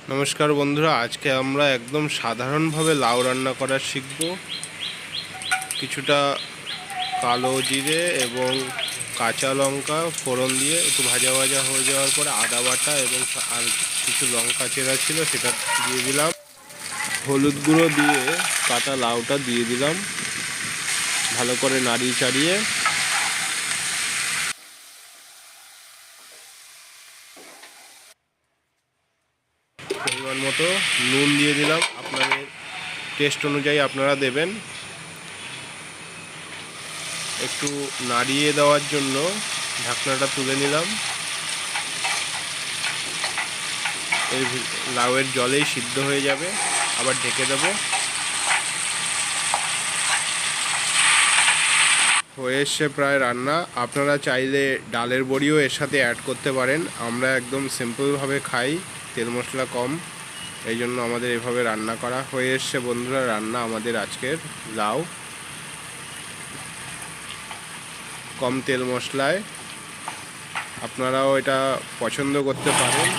নমস্কার বন্ধুরা, আজকে আমরা একদম সাধারণভাবে লাউ রান্না করা শিখব। কিছুটা কালো জিরে এবং কাঁচা লঙ্কা ফোড়ন দিয়ে একটু ভাজা ভাজা হয়ে যাওয়ার পরে আদা বাটা এবং আর কিছু লঙ্কা চেরা ছিল সেটা দিয়ে দিলাম। হলুদ গুঁড়ো দিয়ে কাটা লাউটা দিয়ে দিলাম, ভালো করে নাড়িয়ে চাড়িয়ে পরিমাণ মতো নুন দিয়ে দিলাম। আপনাদের টেস্ট অনুযায়ী আপনারা দেবেন। একটু নাড়িয়ে দেওয়ার জন্য ঢাকনাটা তুলে নিলাম। এই লাউয়ের জলেই সিদ্ধ হয়ে যাবে, আবার ঢেকে দেব। হয়ে এসছে প্রায় রান্না। আপনারা চাইলে ডালের বড়িও এর সাথে অ্যাড করতে পারেন। আমরা একদম সিম্পলভাবে খাই, তেল মশলা কম, এই জন্য আমাদের এভাবে রান্না করা। হয়ে এসছে বন্ধুরা রান্না আমাদের আজকের লাউ, কম তেল মশলায়। আপনারাও এটা পছন্দ করতে পারেন।